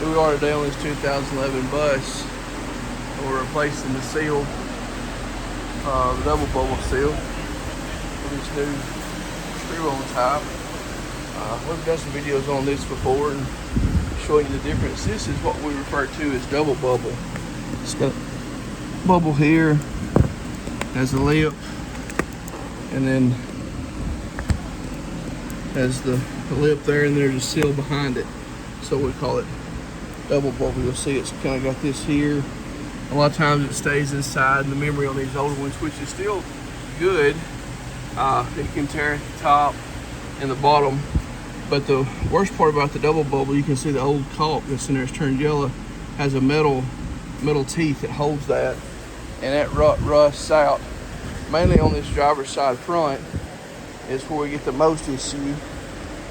we are today on this 2011 bus. We're replacing the seal, the double bubble seal, with this new screw on top. We've done some videos on this before and showing you the difference. This is what we refer to as double bubble. It's got a bubble here, has a lip, and then has the lip there, and there's a seal behind it. So we call it double bubble. You'll see it's kind of got this here. A lot of times it stays inside in the memory on these older ones, which is still good. It can tear at the top and the bottom. But the worst part about the double bubble, you can see the old caulk that's in there is turned yellow, has a metal teeth that holds that, and that rusts out. Mainly on this driver's side front is where we get the most issue.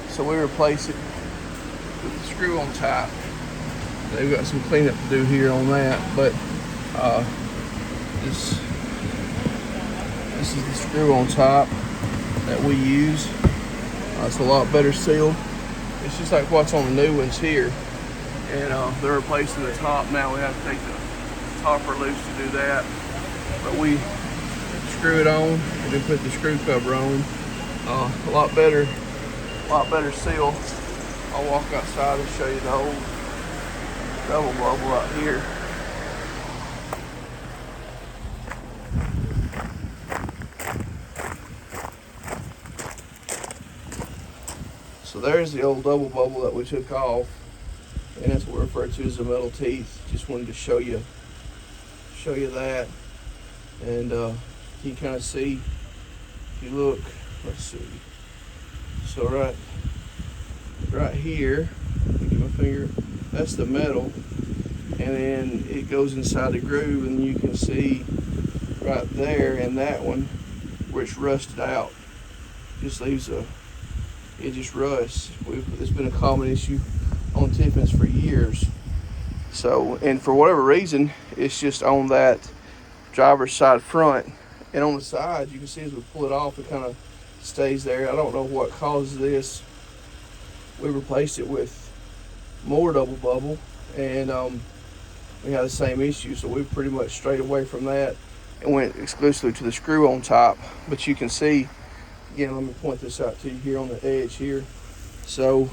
So we replace it with the screw on top. They've got some cleanup to do here on that, but this is the screw on top that we use. It's a lot better seal. It's just like what's on the new ones here, and they're replacing the top now. We have to take the topper loose to do that, but we screw it on and then put the screw cover on. A lot better seal. I'll walk outside and show you the old double bubble right here. So there's the old double bubble that we took off, and that's what we refer to as the metal teeth. Just wanted to show you that, and you can kind of see. If you look, let's see. So right here, give my finger. That's the metal, and then it goes inside the groove, and you can see right there in that one where it's rusted out. Just leaves it just rusts. It's been a common issue on Tiffins for years. So, and for whatever reason, it's just on that driver's side front, and on the sides you can see as we pull it off, it kind of stays there. I don't know what causes this. We replaced it with more double bubble, and we had the same issue, so we pretty much strayed away from that and went exclusively to the screw on top. But you can see, again, let me point this out to you here on the edge here. So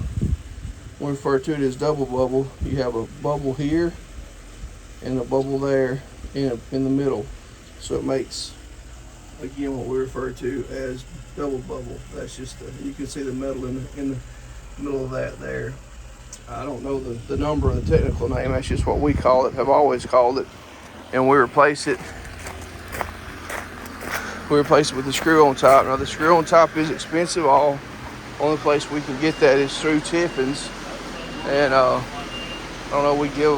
we refer to it as double bubble. You have a bubble here and a bubble there in the middle, so it makes, again, what we refer to as double bubble. That's just you can see the metal in the middle of that there. I don't know the number or the technical name. That's just what we call it, have always called it. And we replace it with the screw on top. Now the screw on top is expensive. Only place we can get that is through Tiffins, and I don't know, we give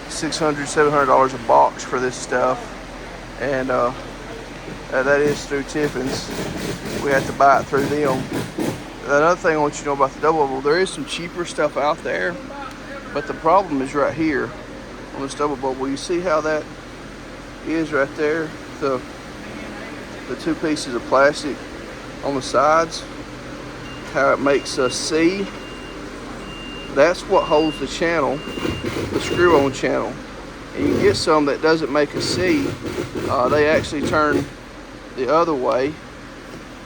$600, $700 a box for this stuff, and that is through Tiffins. We have to buy it through them. Another thing I want you to know about the double bubble, there is some cheaper stuff out there, but the problem is right here on this double bubble. You see how that is right there? The two pieces of plastic on the sides, how it makes a C. That's what holds the channel, the screw-on channel. And you get some that doesn't make a C. They actually turn the other way,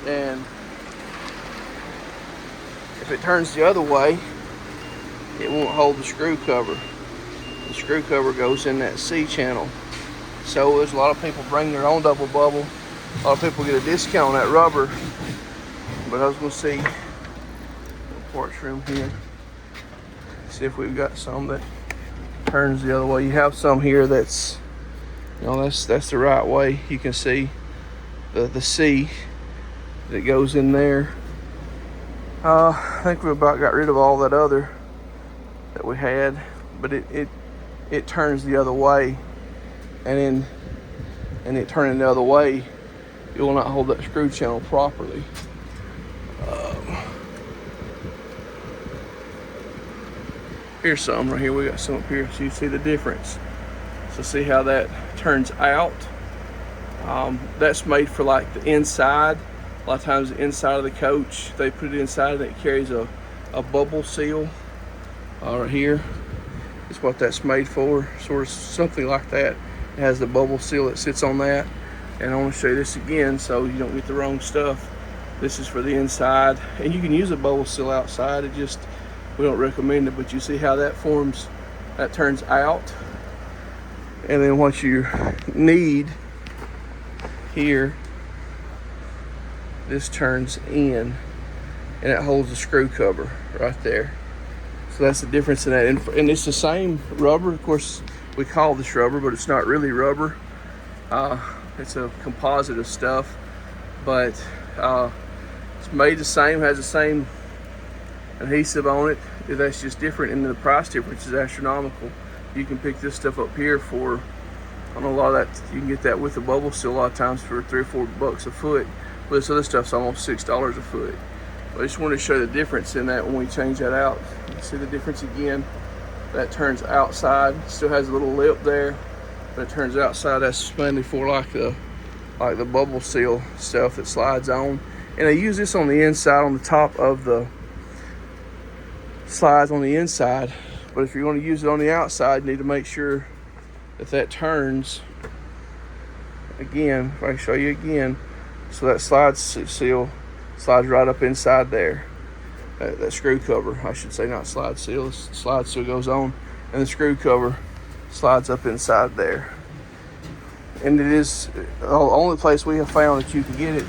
and if it turns the other way, it won't hold the screw cover. The screw cover goes in that C channel. So there's a lot of people bring their own double bubble. A lot of people get a discount on that rubber. But I was going to see the parts room here. See if we've got some that turns the other way. You have some here that's, that's the right way. You can see the C that goes in there. I think we about got rid of all that other that we had, but it turns the other way, and it turning the other way, it will not hold that screw channel properly. Here's some right here. We got some up here, so you see the difference. So see how that turns out. That's made for like the inside. A lot of times the inside of the coach, they put it inside and it carries a bubble seal right here. It's what that's made for, sort of something like that. It has the bubble seal that sits on that. And I want to show you this again so you don't get the wrong stuff. This is for the inside, and you can use a bubble seal outside. It just, we don't recommend it, but you see how that forms, that turns out. And then what you need here, this turns in, and it holds the screw cover right there. So that's the difference in that. And it's the same rubber. Of course, we call this rubber, but it's not really rubber. It's a composite of stuff, but it's made the same, has the same adhesive on it. That's just different, and the price difference is astronomical. You can pick this stuff up here for, on a lot of that, you can get that with a bubble seal a lot of times for $3 or $4 a foot. But this other stuff's almost $6 a foot. But I just wanted to show the difference in that when we change that out. You see the difference again. That turns outside, still has a little lip there, but it turns outside. That's mainly for like the bubble seal stuff that slides on. And I use this on the inside, on the top of the slides on the inside. But if you're going to use it on the outside, you need to make sure that turns. Again, if I show you again, so that slide seal slides right up inside there. That screw cover, I should say, not slide seal. The slide seal goes on, and the screw cover slides up inside there. And it is the only place we have found that you can get it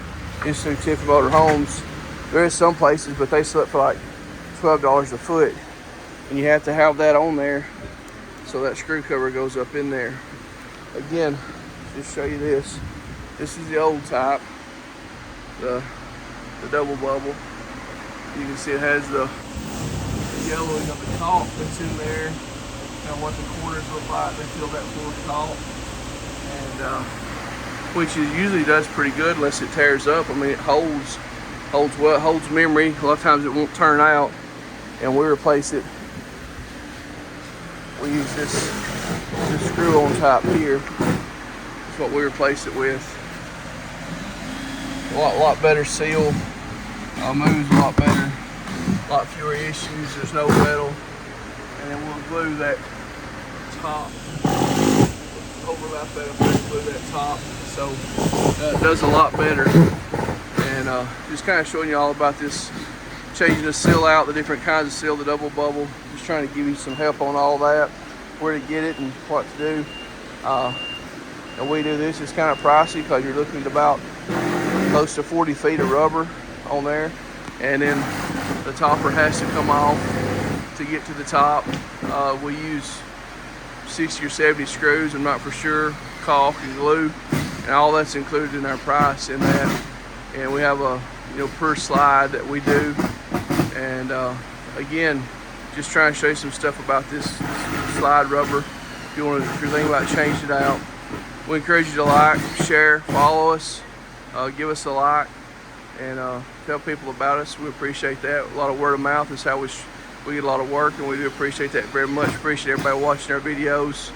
is through Tiffin Motor Homes. There is some places, but they sell it for like $12 a foot, and you have to have that on there so that screw cover goes up in there. Again, just show you this. This is the old type, the double bubble. You can see it has the yellowing of the caulk that's in there, and what the corners look like. They fill that full of caulk, and which usually does pretty good unless it tears up. I mean, it holds well, holds memory. A lot of times it won't turn out, and we replace it. We use this screw on top here. That's what we replace it with. A lot better seal. Moves a lot better. A lot fewer issues. There's no metal. And then we'll glue that top. Overlap that up there, glue that top. So it does a lot better. And just kind of showing you all about this, changing the seal out, the different kinds of seal, the double bubble. Just trying to give you some help on all that, where to get it and what to do. And we do this. It's kind of pricey because you're looking at about close to 40 feet of rubber on there, and then the topper has to come off to get to the top. We use 60 or 70 screws, I'm not for sure, caulk and glue, and all that's included in our price in that. And we have a per slide that we do. And again, just trying to show you some stuff about this slide rubber. If you're thinking about changing it out, we encourage you to like, share, follow us, give us a like, and tell people about us. We appreciate that. A lot of word of mouth is how we get a lot of work, and we do appreciate that very much. Appreciate everybody watching our videos.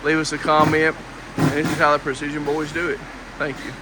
Leave us a comment, and this is how the Precision Boys do it. Thank you.